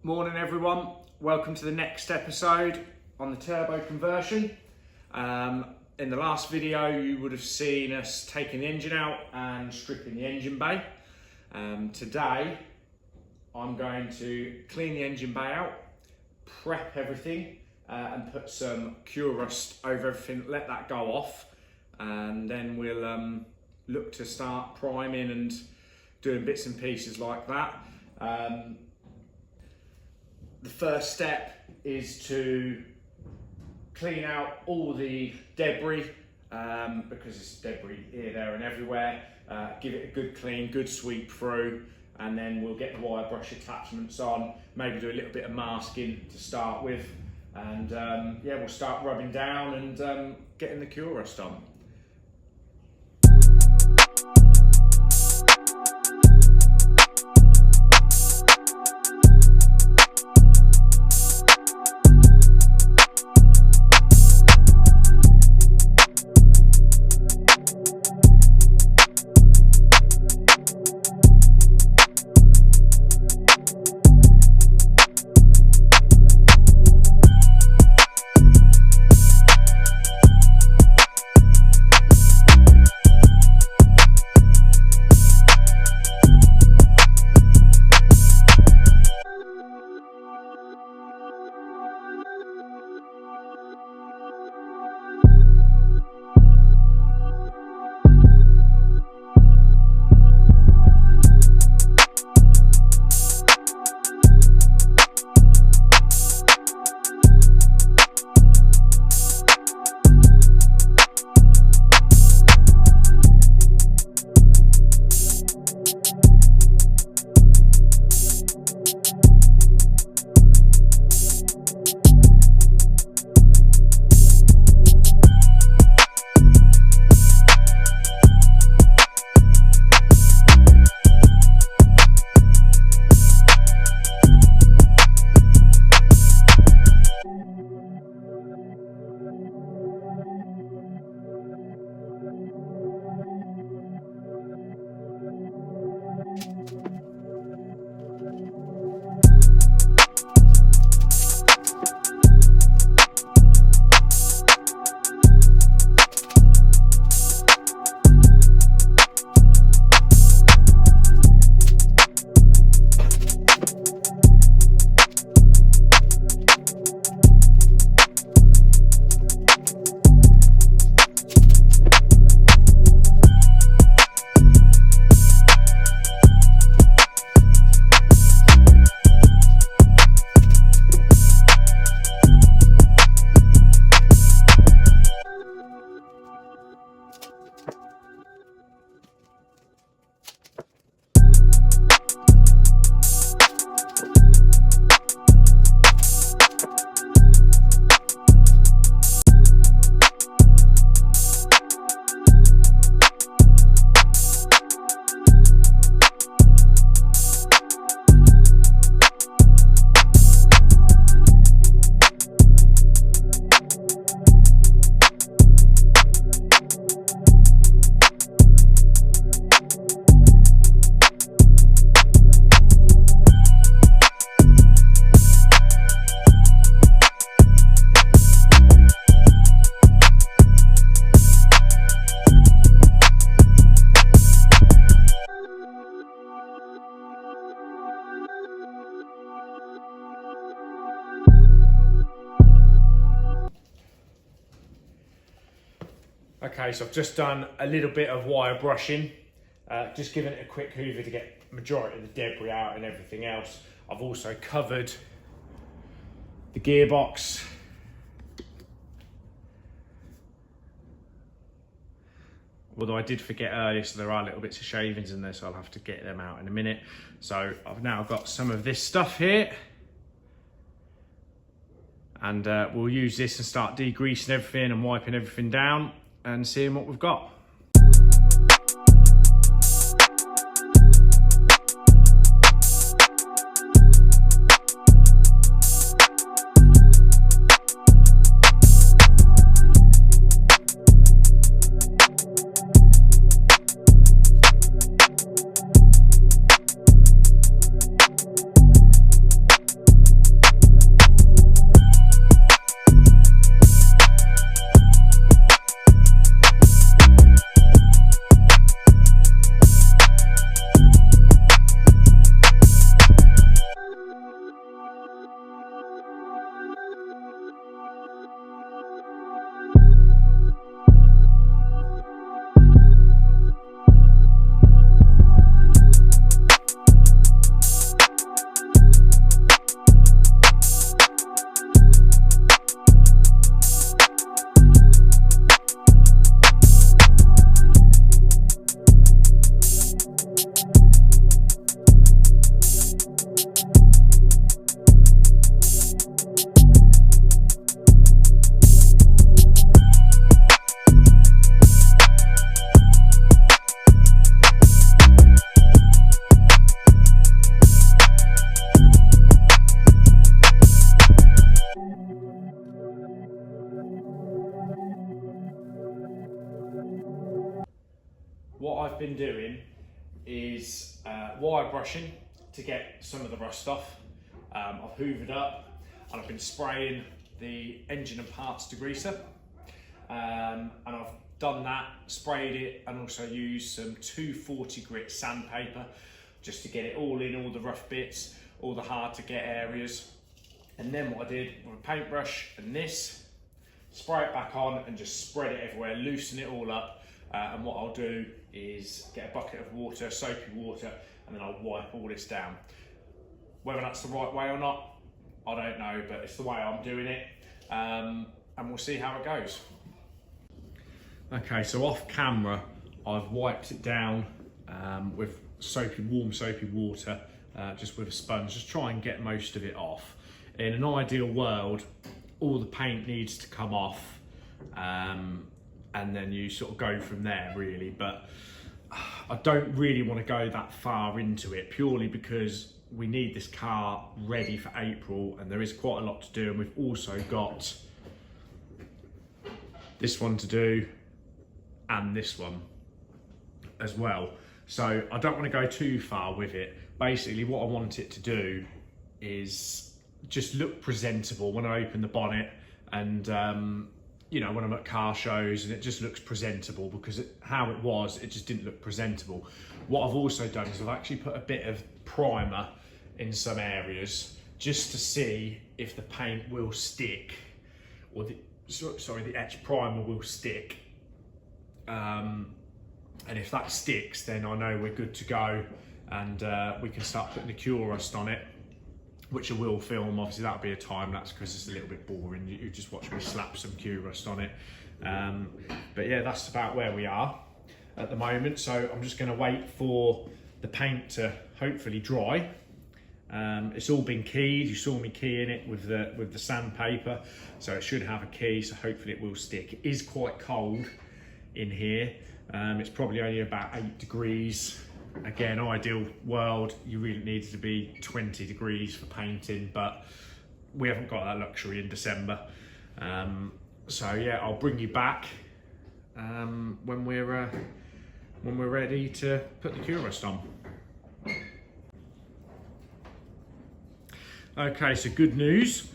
Morning everyone, welcome to the next episode on the turbo conversion. In the last video you would have seen us taking the engine out and stripping the engine bay. Today I'm going to clean the engine bay out, prep everything and put some cure rust over everything, let that go off, and then we'll look to start priming and doing bits and pieces like that. The first step is to clean out all the debris, because it's debris here, there and everywhere. Give it a good clean, good sweep through, and then we'll get the wire brush attachments on, maybe do a little bit of masking to start with, and yeah, we'll start rubbing down and getting the cure rust on. Okay, so I've just done a little bit of wire brushing, just giving it a quick hoover to get majority of the debris out and everything else. I've also covered the gearbox. Although I did forget earlier, so there are little bits of shavings in there, so I'll have to get them out in a minute. So I've now got some of this stuff here, and we'll use this and start degreasing everything and wiping everything down and seeing what we've got. been doing is wire brushing to get some of the rust off. I've hoovered up and I've been spraying the engine and parts degreaser, and I've done that, sprayed it, and also used some 240 grit sandpaper just to get it all in, all the rough bits, all the hard to get areas. And then what I did with a paintbrush and this, spray it back on and just spread it everywhere, loosen it all up. And what I'll do is get a bucket of water, soapy water, and then I'll wipe all this down. Whether that's the right way or not, I don't know, but it's the way I'm doing it. And we'll see how it goes. Okay, so off camera, I've wiped it down with warm soapy water, just with a sponge, just try and get most of it off. In an ideal world, all the paint needs to come off, and then you sort of go from there really, but I don't really want to go that far into it, purely because we need this car ready for April and there is quite a lot to do, and we've also got this one to do and this one as well. So I don't want to go too far with it. Basically what I want it to do is just look presentable when I open the bonnet, and you know, when I'm at car shows, and it just looks presentable, because how it was, it just didn't look presentable. What I've also done is I've actually put a bit of primer in some areas just to see if the paint will stick, or the etch primer will stick. And if that sticks, then I know we're good to go, and we can start putting the cure rust on it, which I will film. Obviously that'll be a time lapse because it's a little bit boring. You just watch me slap some cure rust on it. But yeah, that's about where we are at the moment. So I'm just going to wait for the paint to hopefully dry. It's all been keyed. You saw me keying it with the sandpaper, so it should have a key, so hopefully it will stick. It is quite cold in here. It's probably only about 8 degrees. Again, ideal world, you really need it to be 20 degrees for painting, but we haven't got that luxury in December. So yeah, I'll bring you back when we're ready to put the cure rust on. Okay, so good news.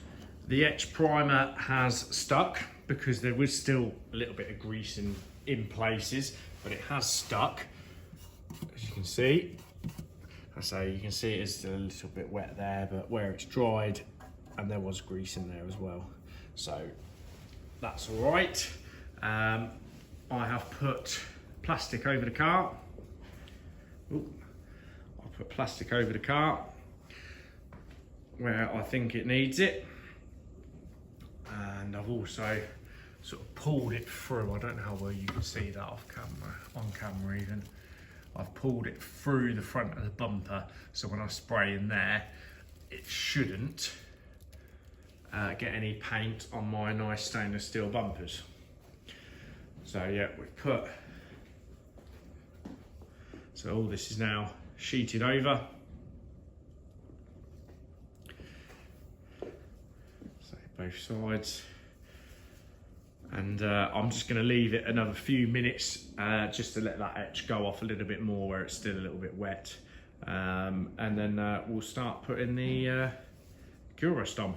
The etch primer has stuck, because there was still a little bit of grease in places, but it has stuck. As you can see, you can see it's a little bit wet there, but where it's dried, and there was grease in there as well, so that's all right. I have put plastic over the car. I'll put plastic over the car where I think it needs it, and I've also sort of pulled it through. I don't know how well you can see that on camera even. I've pulled it through the front of the bumper, so when I spray in there, it shouldn't get any paint on my nice stainless steel bumpers. So yeah, so all this is now sheeted over. So both sides. And I'm just going to leave it another few minutes just to let that etch go off a little bit more where it's still a little bit wet, and then we'll start putting the cure rust on.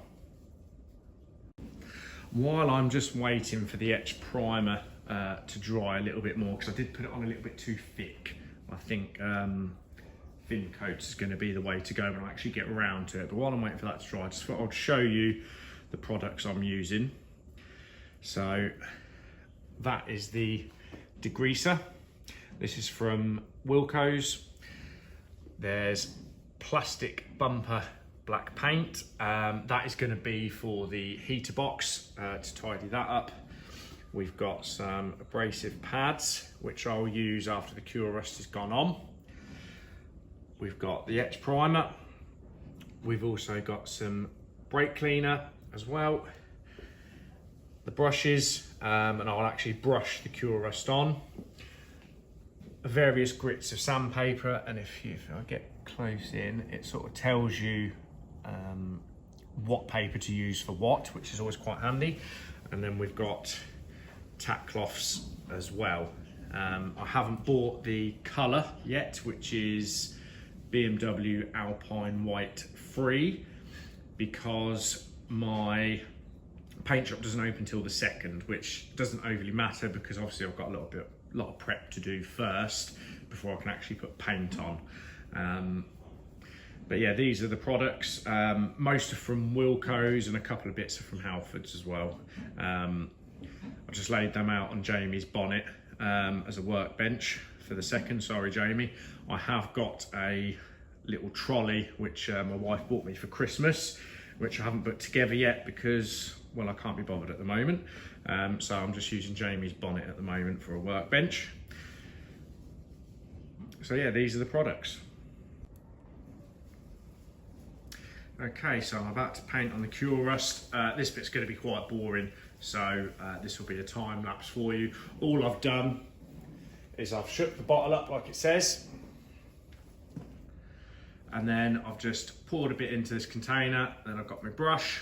While I'm just waiting for the etch primer to dry a little bit more, because I did put it on a little bit too thick, I think thin coats is going to be the way to go when I actually get around to it. But while I'm waiting for that to dry, I just thought I'd show you the products I'm using. So that is the degreaser. This is from Wilko's. There's plastic bumper black paint. That is going to be for the heater box to tidy that up. We've got some abrasive pads, which I'll use after the cure rust has gone on. We've got the etch primer. We've also got some brake cleaner as well. The brushes, and I'll actually brush the cure rust on. Various grits of sandpaper, and if I get close in, it sort of tells you what paper to use for what, which is always quite handy. And then we've got tack cloths as well. I haven't bought the colour yet, which is BMW Alpine White 3, because my paint shop doesn't open till the 2nd, which doesn't overly matter because obviously I've got a lot of prep to do first before I can actually put paint on. But yeah, these are the products. Most are from Wilko's and a couple of bits are from Halfords as well. I just laid them out on Jamie's bonnet as a workbench for the 2nd. Sorry, Jamie. I have got a little trolley which my wife bought me for Christmas, which I haven't put together yet because, well, I can't be bothered at the moment. So I'm just using Jamie's bonnet at the moment for a workbench. So yeah, these are the products. Okay, so I'm about to paint on the Cure Rust. This bit's going to be quite boring, so this will be a time lapse for you. All I've done is I've shook the bottle up like it says, and then I've just poured a bit into this container, then I've got my brush,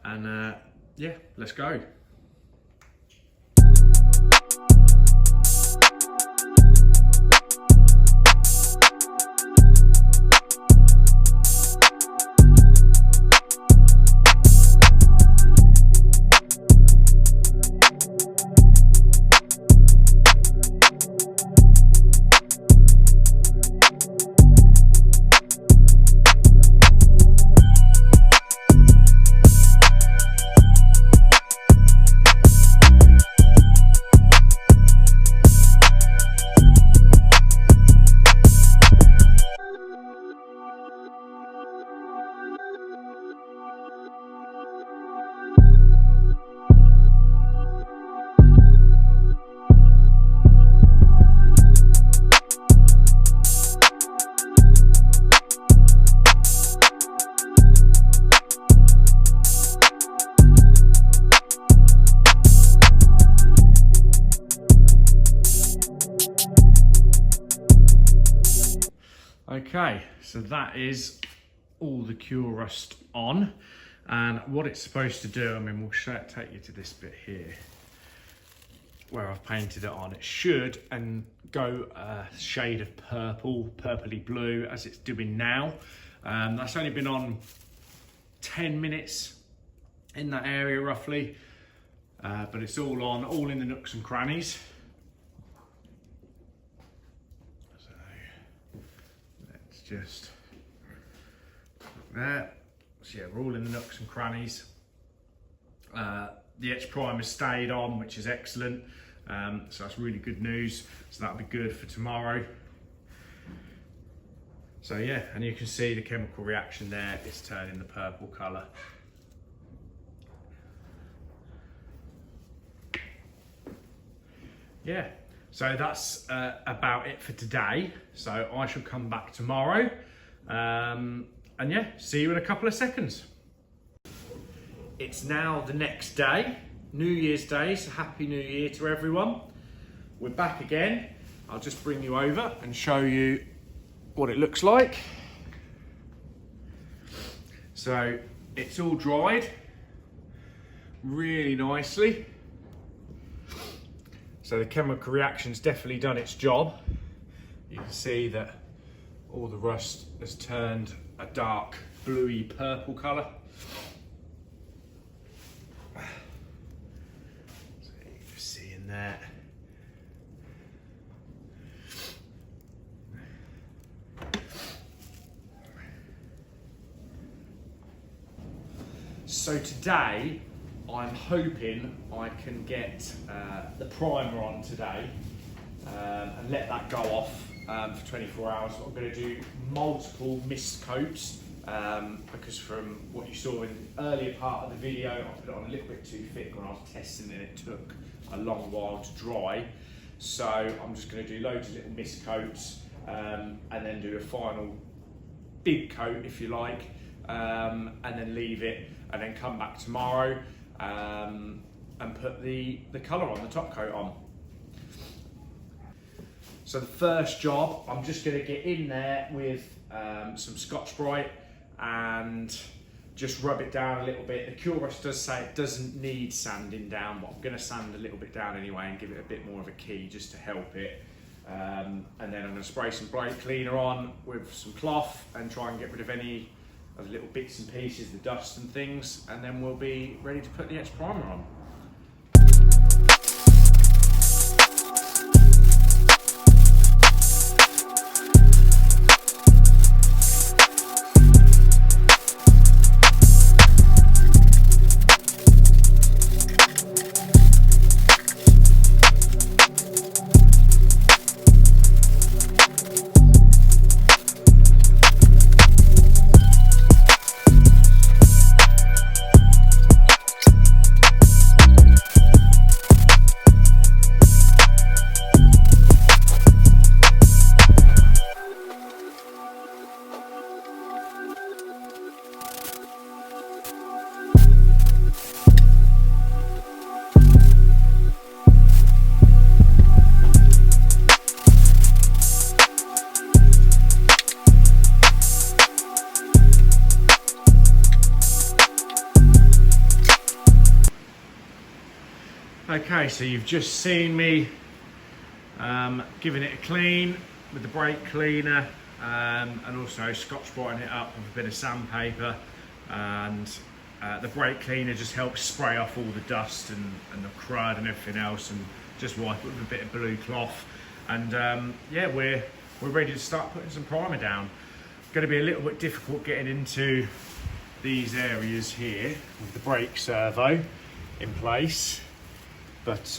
and yeah, let's go. Okay, so that is all the Cure Rust on, and what it's supposed to do, I mean, we'll take you to this bit here where I've painted it on. It should go a shade of purple, purpley blue, as it's doing now. That's only been on 10 minutes in that area roughly, but it's all on, all in the nooks and crannies. Just there. So yeah, we're all in the nooks and crannies. The etch primer stayed on, which is excellent. So that's really good news. So that'll be good for tomorrow. So yeah, and you can see the chemical reaction there. It's turning the purple colour. Yeah. So that's about it for today. So I shall come back tomorrow. And yeah, see you in a couple of seconds. It's now the next day, New Year's Day, so Happy New Year to everyone. We're back again. I'll just bring you over and show you what it looks like. So it's all dried really nicely. So the chemical reaction's definitely done its job. You can see that all the rust has turned a dark bluey purple colour. So you can see in there. So today, I'm hoping I can get the primer on today and let that go off for 24 hours. I'm going to do multiple mist coats because from what you saw in the earlier part of the video, I put it on a little bit too thick when I was testing it. It took a long while to dry. So I'm just going to do loads of little mist coats and then do a final big coat, if you like, and then leave it and then come back tomorrow and put the colour on, the top coat on. So the first job, I'm just going to get in there with some Scotch-Brite and just rub it down a little bit. The cure brush does say it doesn't need sanding down, but I'm going to sand a little bit down anyway and give it a bit more of a key just to help it. And then I'm going to spray some brake cleaner on with some cloth and try and get rid of any of the little bits and pieces, the dust and things, and then we'll be ready to put the X primer on. Okay, so you've just seen me giving it a clean with the brake cleaner and also scotch-brightening it up with a bit of sandpaper, and the brake cleaner just helps spray off all the dust and the crud and everything else, and just wipe it with a bit of blue cloth. And yeah, we're ready to start putting some primer down. It's going to be a little bit difficult getting into these areas here with the brake servo in place. But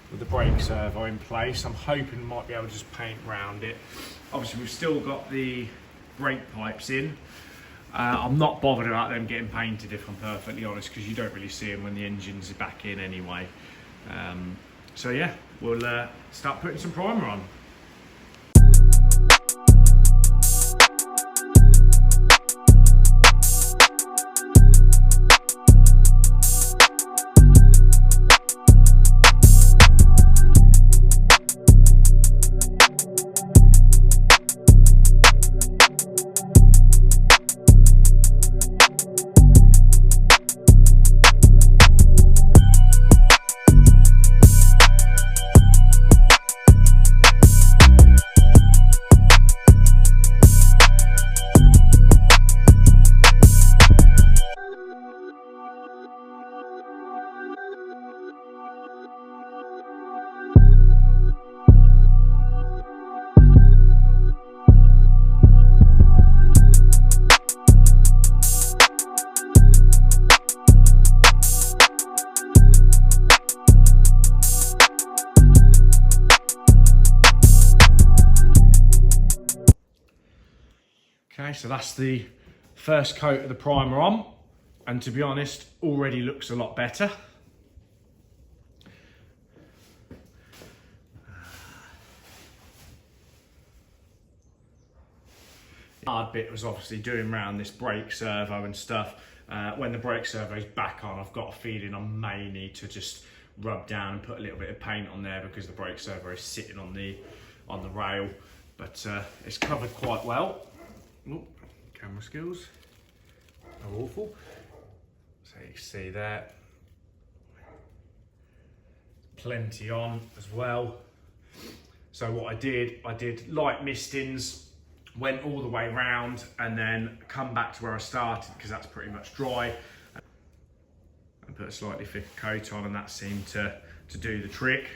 with the brake servo in place, I'm hoping we might be able to just paint around it. Obviously, we've still got the brake pipes in. I'm not bothered about them getting painted, if I'm perfectly honest, because you don't really see them when the engine's back in anyway. So yeah, we'll start putting some primer on. Okay, so that's the first coat of the primer on, and to be honest, already looks a lot better. The hard bit was obviously doing around this brake servo and stuff. When the brake servo's back on, I've got a feeling I may need to just rub down and put a little bit of paint on there, because the brake servo is sitting on the rail, but it's covered quite well. Ooh, camera skills are awful. So you can see there, plenty on as well. So what I did light mistings, went all the way round, and then come back to where I started, because that's pretty much dry, and put a slightly thicker coat on, and that seemed to do the trick.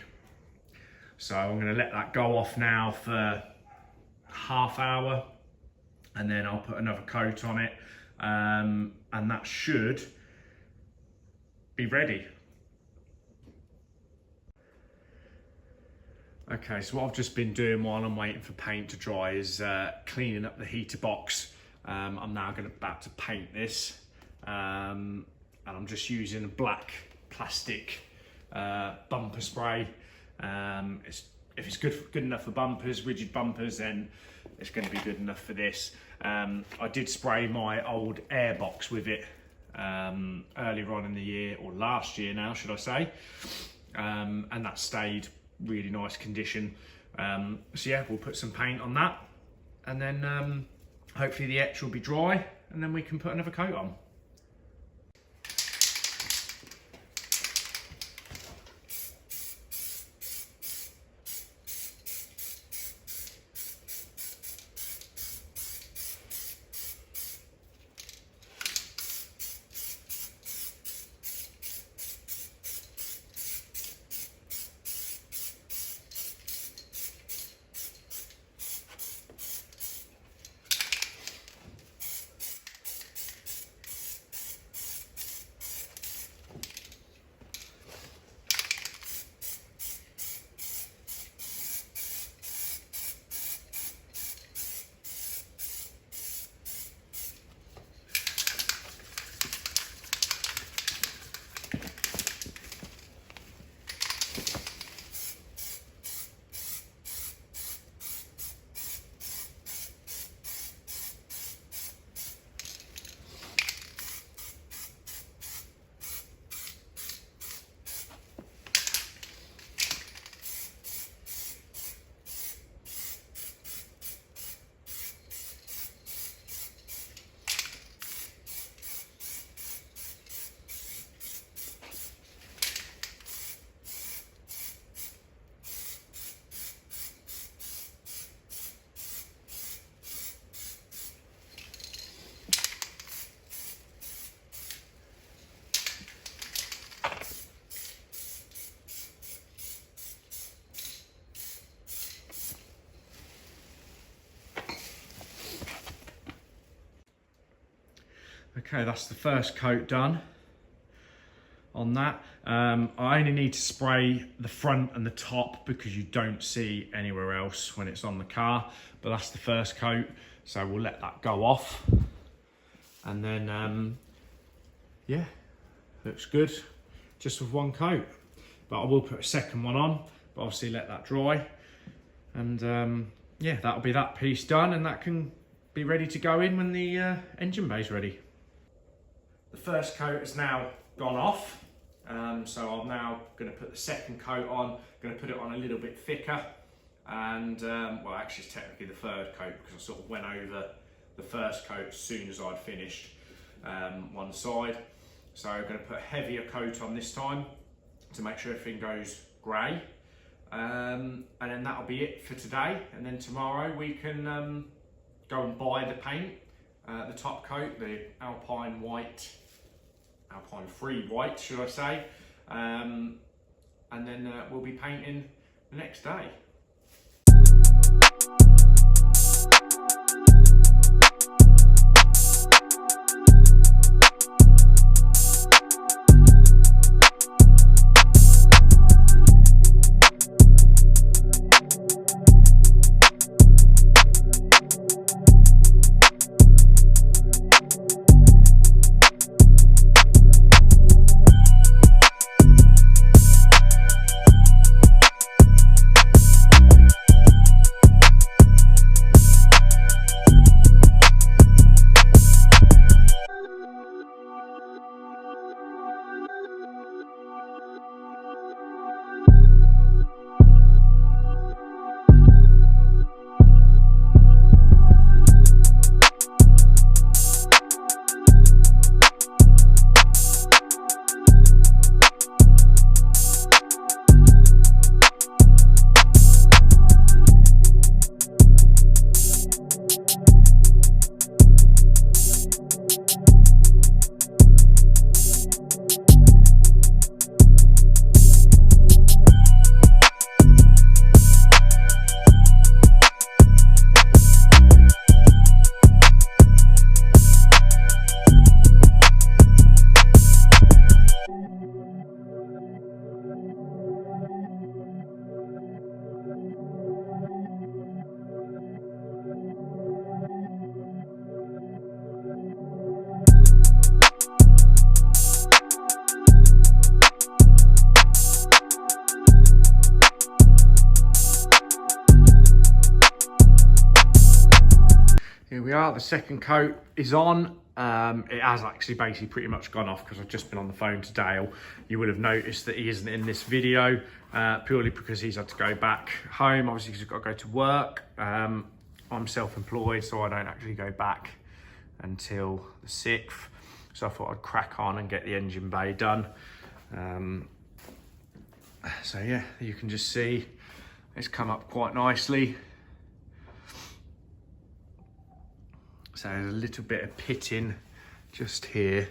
So I'm going to let that go off now for half hour, and then I'll put another coat on it, and that should be ready. Okay, so what I've just been doing while I'm waiting for paint to dry is cleaning up the heater box. I'm now about to paint this, and I'm just using a black plastic bumper spray. If it's good enough for bumpers, rigid bumpers, then it's going to be good enough for this. I did spray my old air box with it earlier on in the year, or last year now, should I say, and that stayed really nice condition. So yeah, we'll put some paint on that, and then hopefully the etch will be dry, and then we can put another coat on. Okay, that's the first coat done on that. I only need to spray the front and the top because you don't see anywhere else when it's on the car, but that's the first coat, so we'll let that go off. And then, yeah, looks good, just with one coat. But I will put a second one on, but obviously let that dry. And yeah, that'll be that piece done, and that can be ready to go in when the engine bay's ready. The first coat has now gone off, so I'm now going to put the second coat on. Going to put it on a little bit thicker, and well, actually it's technically the third coat because I sort of went over the first coat as soon as I'd finished one side. So I'm going to put a heavier coat on this time to make sure everything goes grey, and then that'll be it for today. And then tomorrow we can go and buy the paint. The top coat, the Alpine white, Alpine free white, should I say, and then we'll be painting the next day. Here we are, the second coat is on. It has actually basically pretty much gone off because I've just been on the phone to Dale. You would have noticed that he isn't in this video purely because he's had to go back home, obviously because he's got to go to work. I'm self-employed, so I don't actually go back until the 6th. So I thought I'd crack on and get the engine bay done. So yeah, you can just see it's come up quite nicely. So there's a little bit of pitting just here,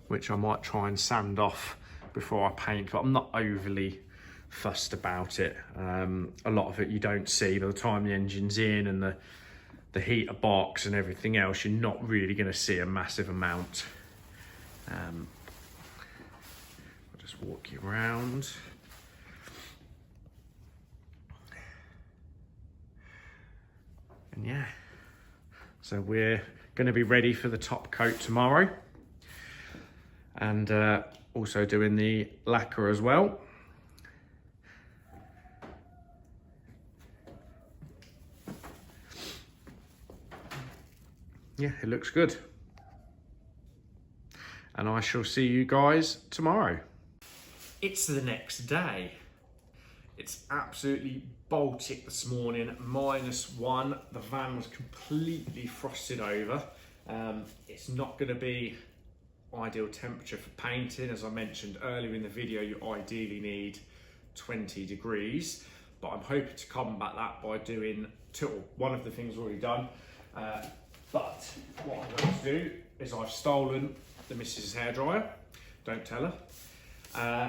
which I might try and sand off before I paint, but I'm not overly fussed about it. A lot of it you don't see by the time the engine's in, and the heater box and everything else, you're not really going to see a massive amount. I'll just walk you around. And yeah, so we're going to be ready for the top coat tomorrow, and also doing the lacquer as well. Yeah, it looks good. And I shall see you guys tomorrow. It's the next day. It's absolutely Baltic this morning, -1. The van was completely frosted over. It's not going to be ideal temperature for painting. As I mentioned earlier in the video, you ideally need 20 degrees, but I'm hoping to combat that by doing one of the things already done. But what I'm going to do is I've stolen the missus' hairdryer, don't tell her,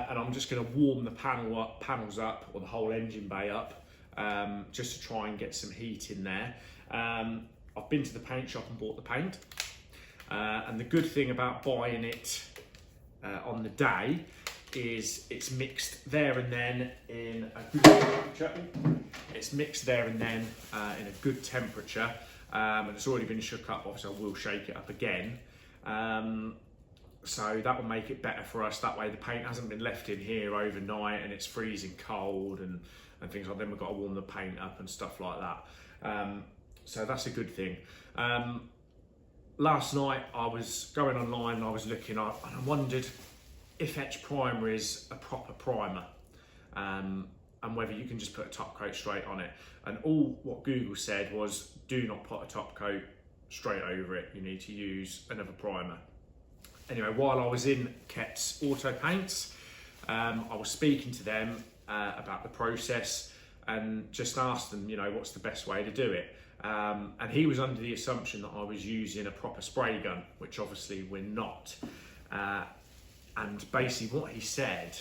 and I'm just going to warm the panels up, or the whole engine bay up, just to try and get some heat in there. I've been to the paint shop and bought the paint, and the good thing about buying it on the day is it's mixed there and then in a good temperature. It's mixed there and then in a good temperature, and it's already been shook up. Obviously I will shake it up again, so that will make it better for us. That way the paint hasn't been left in here overnight and it's freezing cold and things like that. Then we've got to warm the paint up and stuff like that. So that's a good thing. Last night I was going online and I was looking up, and I wondered if etch primer is a proper primer, and whether you can just put a top coat straight on it. And all what Google said was, do not put a top coat straight over it. You need to use another primer. Anyway, while I was in Ket's Auto Paints, I was speaking to them about the process and just asked them, you know, what's the best way to do it. And he was under the assumption that I was using a proper spray gun, which obviously we're not. And basically what he said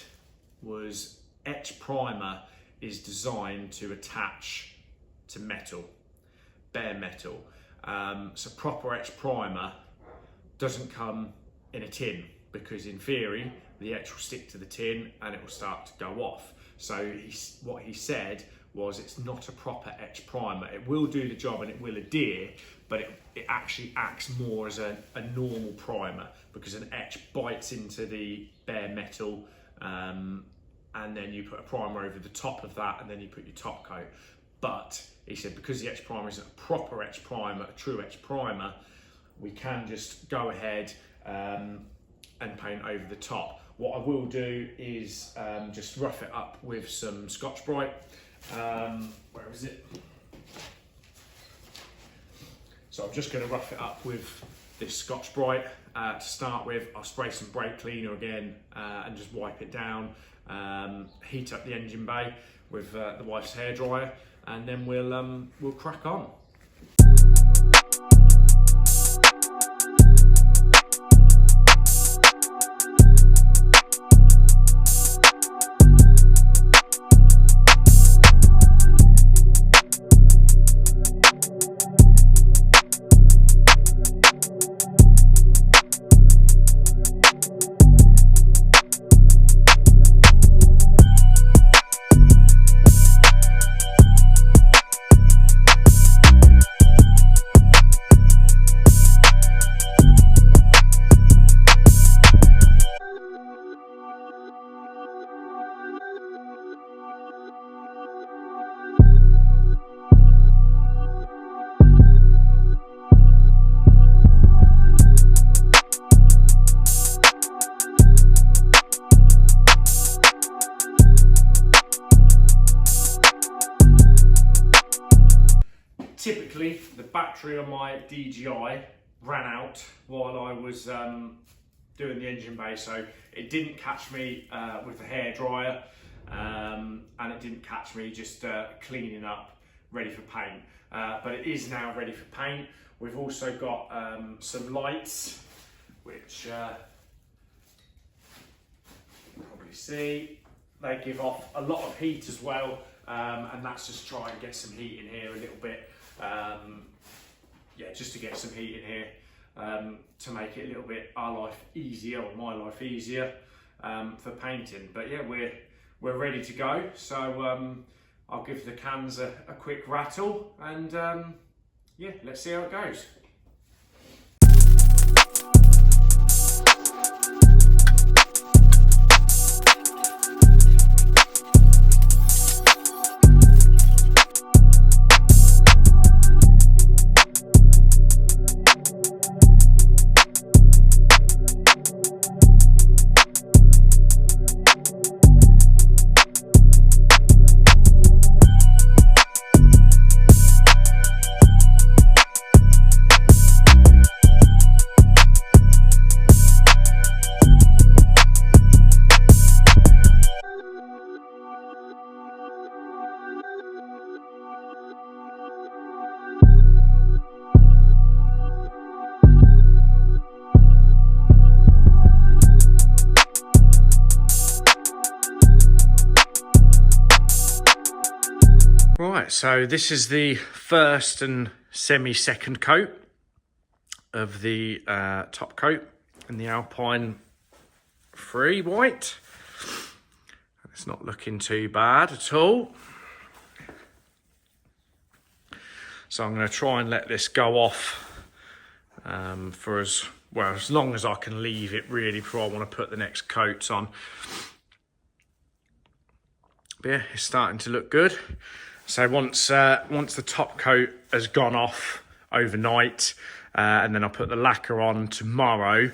was etch primer is designed to attach to metal, bare metal. So proper etch primer doesn't come in a tin, because in theory the etch will stick to the tin and it will start to go off. So what he said was, it's not a proper etch primer. It will do the job and it will adhere, but it actually acts more as a normal primer, because an etch bites into the bare metal, and then you put a primer over the top of that, and then you put your top coat. But he said, because the etch primer isn't a proper etch primer, a true etch primer, we can just go ahead and paint over the top. What I will do is just rough it up with some Scotch-Brite. Where is it? So I'm just going to rough it up with this Scotch-Brite to start with. I'll spray some brake cleaner again and just wipe it down. Heat up the engine bay with the wife's hairdryer, and then we'll crack on. Typically, the battery on my DJI ran out while I was doing the engine bay, so it didn't catch me with the hairdryer, and it didn't catch me just cleaning up ready for paint, but it is now ready for paint. We've also got some lights which you can probably see they give off a lot of heat as well, and that's just try and get some heat in here a little bit, yeah, just to get some heat in here, to make it a little bit our life easier, or my life easier, for painting. But yeah, we're ready to go, so I'll give the cans a quick rattle, and yeah, let's see how it goes. Right, so this is the first and semi-second coat of the top coat in the Alpine 3 white. It's not looking too bad at all. So I'm going to try and let this go off for as long as I can leave it, really, before I want to put the next coats on. But yeah, it's starting to look good. So once the top coat has gone off overnight, and then I'll put the lacquer on tomorrow,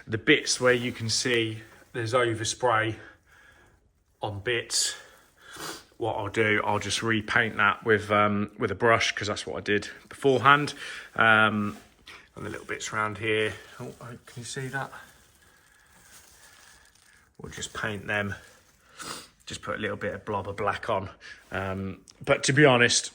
the bits where you can see there's overspray on bits, what I'll do, I'll just repaint that with a brush, because that's what I did beforehand. And the little bits around here, oh, can you see that? We'll just paint them. Just put a little bit of blob of black on. But to be honest,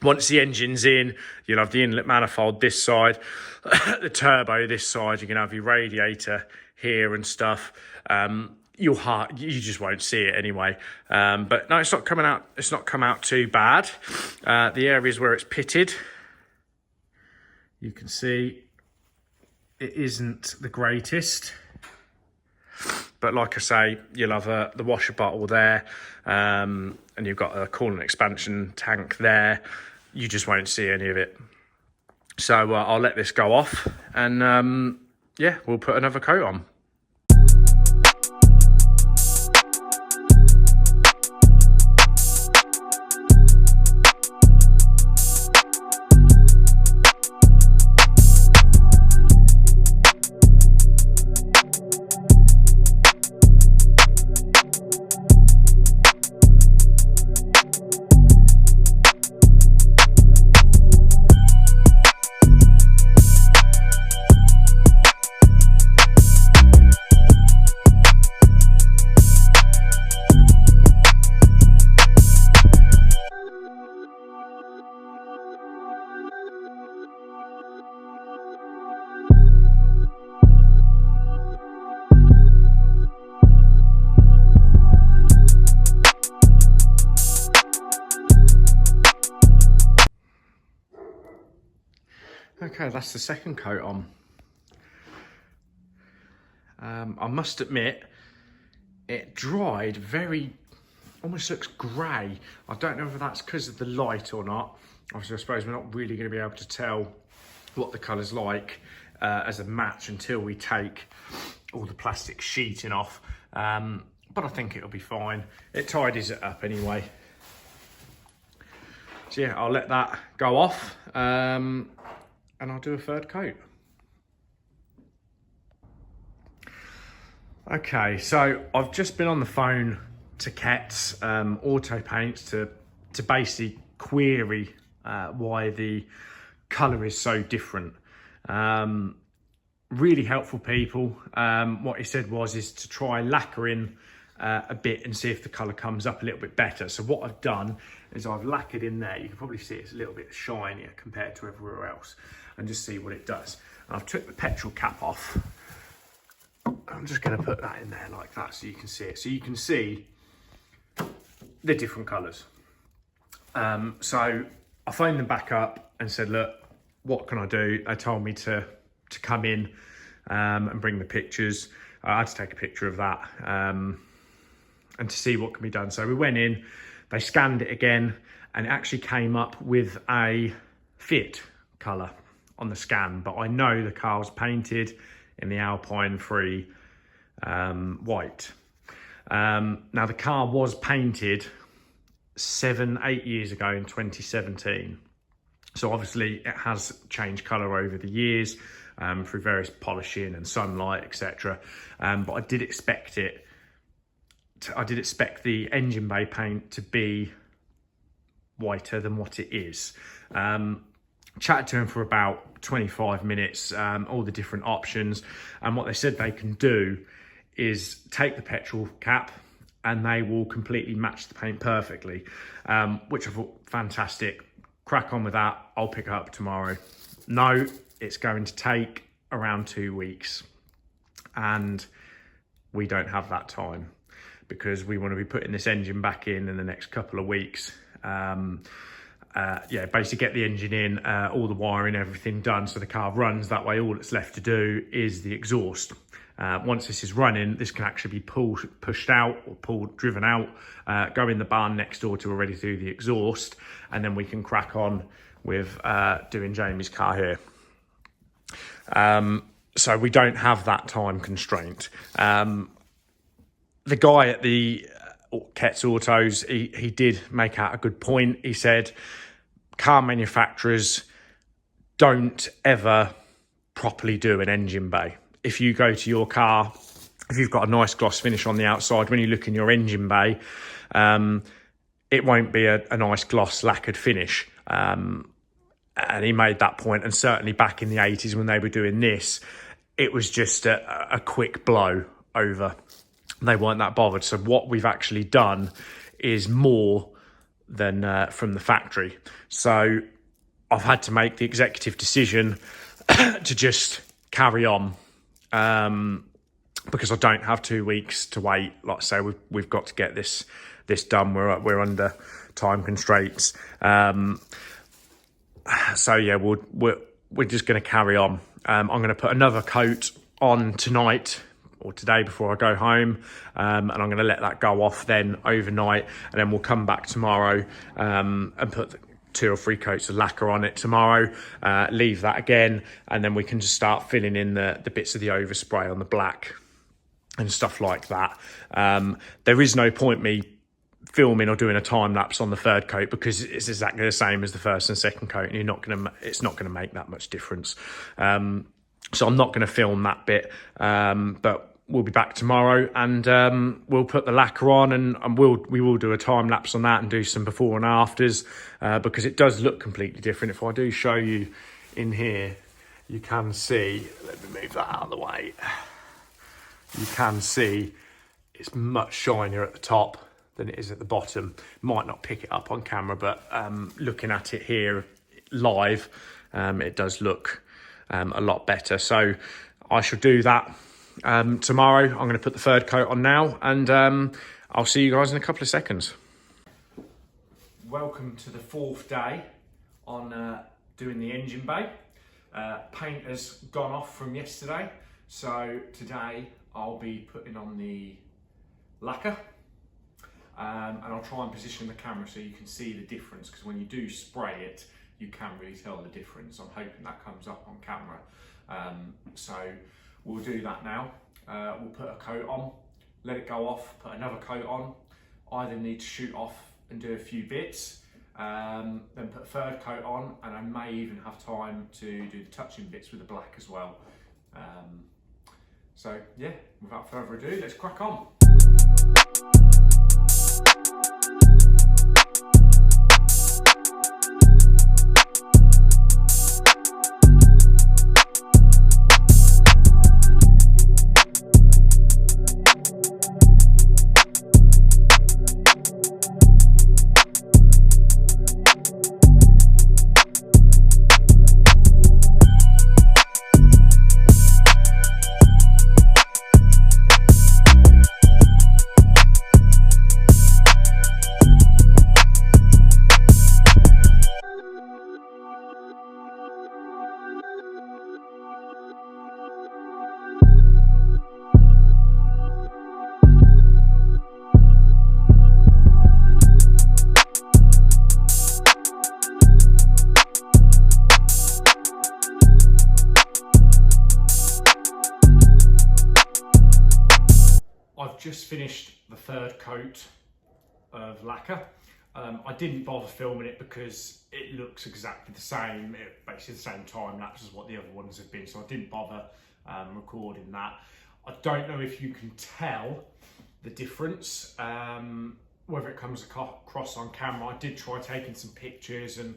once the engine's in, you'll have the inlet manifold this side, the turbo this side, you can have your radiator here and stuff. You just won't see it anyway. But no, it's not coming out. It's not come out too bad. The areas where it's pitted, you can see it isn't the greatest. But like I say, you'll have the washer bottle there, and you've got a coolant expansion tank there. You just won't see any of it. So I'll let this go off, and yeah, we'll put another coat on. Okay, that's the second coat on. I must admit, it dried almost looks grey. I don't know if that's because of the light or not. Obviously, I suppose we're not really going to be able to tell what the colour's like as a match until we take all the plastic sheeting off. But I think it'll be fine. It tidies it up anyway. So yeah, I'll let that go off. And I'll do a third coat. Okay, so I've just been on the phone to Ket's Auto Paints to basically query why the colour is so different. Really helpful people. What he said is to try lacquering a bit and see if the colour comes up a little bit better. So what I've done is I've lacquered in there. You can probably see it's a little bit shinier compared to everywhere else, and just see what it does. And I've took the petrol cap off. I'm just going to put that in there like that so you can see it. So you can see the different colours. So I phoned them back up and said, look, what can I do? They told me to come in and bring the pictures. I had to take a picture of that and to see what can be done. So we went in, they scanned it again, and it actually came up with a fit colour on the scan. But I know the car was painted in the Alpine Free white. Now the car was painted 7-8 years ago in 2017. So obviously it has changed colour over the years through various polishing and sunlight, etc. But I did expect the engine bay paint to be whiter than what it is. Chatted to him for about 25 minutes, all the different options, and what they said they can do is take the petrol cap and they will completely match the paint perfectly, which I thought fantastic. Crack on with that. I'll pick it up tomorrow. No, it's going to take around 2 weeks, and we don't have that time because we want to be putting this engine back in the next couple of weeks. Basically get the engine in, all the wiring, everything done so the car runs. That way all that's left to do is the exhaust. Once this is running, this can actually be pushed out or driven out, go in the barn next door to already do the exhaust, and then we can crack on with doing Jamie's car here. So we don't have that time constraint. The guy at the Ketz Autos, he did make out a good point. He said car manufacturers don't ever properly do an engine bay. If you go to your car, if you've got a nice gloss finish on the outside, when you look in your engine bay, it won't be a nice gloss lacquered finish. And he made that point. And certainly back in the 80s when they were doing this, it was just a quick blow over. They weren't that bothered. So what we've actually done is more than from the factory. So I've had to make the executive decision to just carry on. Because I don't have 2 weeks to wait. Like I say, we've got to get this done. We're under time constraints. So yeah, we're just going to carry on. I'm going to put another coat on tonight or today before I go home, and I'm going to let that go off then overnight, and then we'll come back tomorrow and put 2 or 3 coats of lacquer on it tomorrow, leave that again, and then we can just start filling in the bits of the overspray on the black and stuff like that. There is no point me filming or doing a time lapse on the 3rd coat because it's exactly the same as the 1st and 2nd coat, and it's not going to make that much difference. So I'm not going to film that bit, but we'll be back tomorrow, and we'll put the lacquer on, and we will do a time lapse on that and do some before and afters, because it does look completely different. If I do show you in here, you can see, let me move that out of the way. You can see it's much shinier at the top than it is at the bottom. Might not pick it up on camera, but looking at it here live, it does look a lot better. So I shall do that tomorrow. I'm going to put the 3rd coat on now, and I'll see you guys in a couple of seconds. Welcome to the 4th day on doing the engine bay. Paint has gone off from yesterday, so today I'll be putting on the lacquer, and I'll try and position the camera so you can see the difference, because when you do spray it you can really tell the difference. I'm hoping that comes up on camera. So we'll do that now. We'll put a coat on, let it go off, put another coat on. I then need to shoot off and do a few bits, then put a 3rd coat on, and I may even have time to do the touching bits with the black as well. So yeah, without further ado, let's crack on. just finished the third coat of lacquer. I didn't bother filming it because it looks exactly the same, basically the same time lapse as what the other ones have been, so I didn't bother recording that. I don't know if you can tell the difference, whether it comes across on camera. I did try taking some pictures and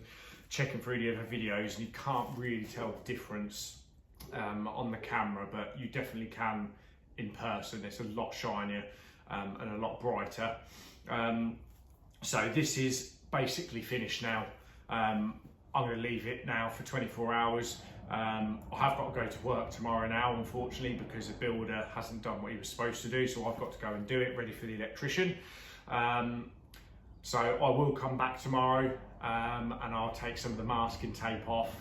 checking through the other videos, and you can't really tell the difference on the camera, but you definitely can in person. It's a lot shinier and a lot brighter. So this is basically finished now. I'm going to leave it now for 24 hours. I have got to go to work tomorrow now, unfortunately, because the builder hasn't done what he was supposed to do, so I've got to go and do it, ready for the electrician. So I will come back tomorrow and I'll take some of the masking tape off,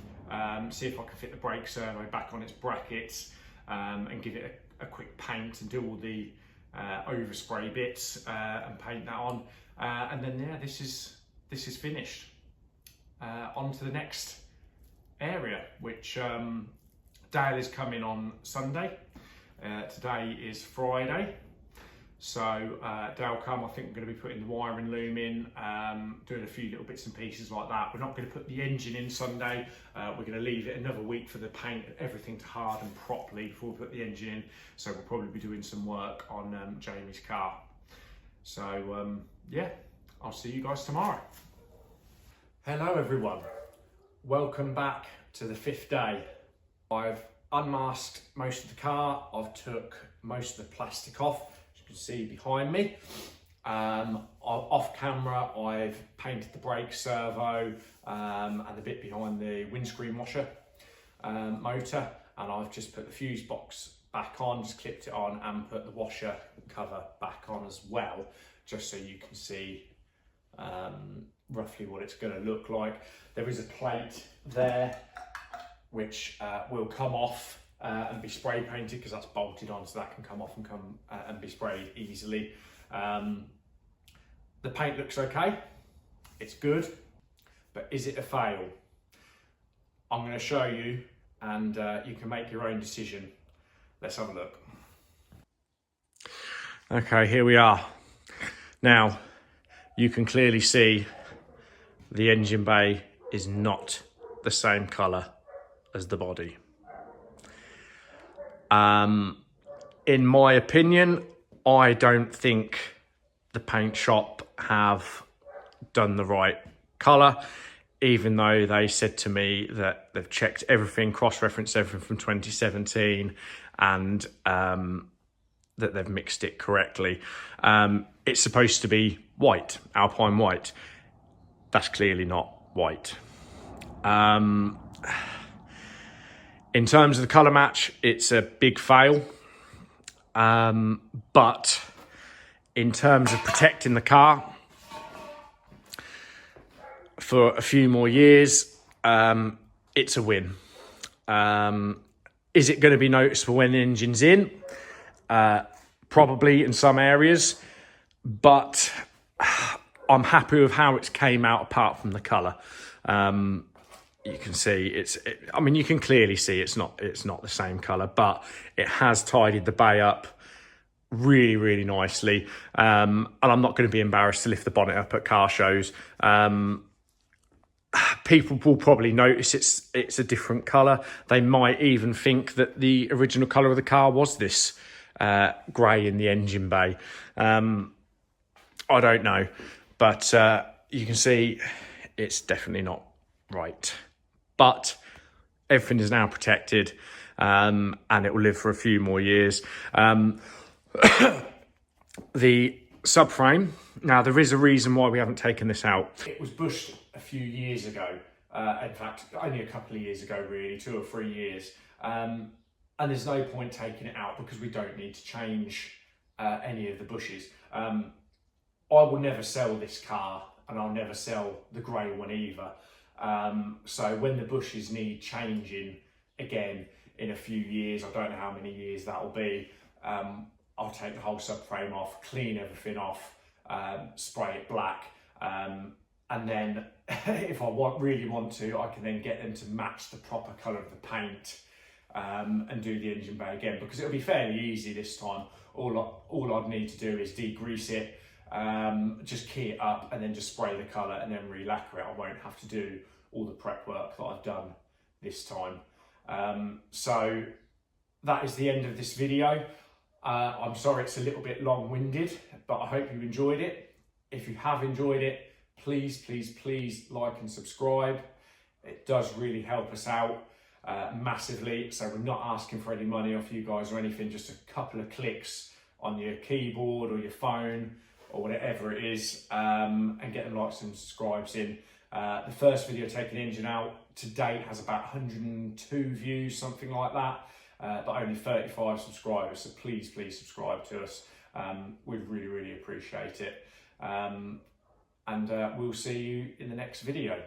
see if I can fit the brake servo back on its brackets, and give it a quick paint and do all the overspray bits and paint that on. And then yeah, this is finished. On to the next area, which Dale is coming on Sunday. Today is Friday, so Dale come. I think we're going to be putting the wiring loom in, doing a few little bits and pieces like that. We're not going to put the engine in Sunday. We're going to leave it another week for the paint and everything to harden properly before we put the engine in. So we'll probably be doing some work on Jamie's car. So yeah, I'll see you guys tomorrow. Hello everyone, welcome back to the 5th day. I've unmasked most of the car. I've took most of the plastic off, as you can see behind me. Off camera, I've painted the brake servo and the bit behind the windscreen washer motor, and I've just put the fuse box back on, just clipped it on, and put the washer cover back on as well, just so you can see roughly what it's going to look like. There is a plate there which will come off and be spray painted, because that's bolted on, so that can come off and be sprayed easily. The paint looks okay, it's good, but is it a fail? I'm going to show you, and you can make your own decision. Let's have a look. Okay, here we are. Now, you can clearly see the engine bay is not the same colour as the body. In my opinion, I don't think the paint shop have done the right colour, even though they said to me that they've checked everything, cross-referenced everything from 2017, and that they've mixed it correctly. It's supposed to be white, Alpine white. That's clearly not white. In terms of the colour match, it's a big fail. But in terms of protecting the car for a few more years, it's a win. Is it going to be noticeable when the engine's in? Probably in some areas, but I'm happy with how it's came out apart from the colour. You can see I mean, you can clearly see it's not the same colour, but it has tidied the bay up really, really nicely. And I'm not going to be embarrassed to lift the bonnet up at car shows. People will probably notice it's a different colour. They might even think that the original colour of the car was this grey in the engine bay. I don't know, but you can see it's definitely not right. But everything is now protected, and it will live for a few more years. The subframe, now there is a reason why we haven't taken this out. It was bushed a few years ago, in fact only a couple of years ago really, 2 or 3 years, and there's no point taking it out because we don't need to change any of the bushes. I will never sell this car, and I'll never sell the grey one either. So when the bushes need changing again in a few years, I don't know how many years that will be, I'll take the whole subframe off, clean everything off, spray it black, and then if I really want to, I can then get them to match the proper colour of the paint and do the engine bay again, because it'll be fairly easy this time. All I'd need to do is degrease it, just key it up, and then just spray the colour and then re-lacquer it. I won't have to do all the prep work that I've done this time. So that is the end of this video. I'm sorry it's a little bit long-winded, but I hope you enjoyed it. If you have enjoyed it, please like and subscribe. It does really help us out massively. So we're not asking for any money off you guys or anything, just a couple of clicks on your keyboard or your phone or whatever it is, and get the likes and subscribes in. The first video taking the engine out to date has about 102 views, something like that, but only 35 subscribers. So please subscribe to us. We'd really appreciate it. And we'll see you in the next video.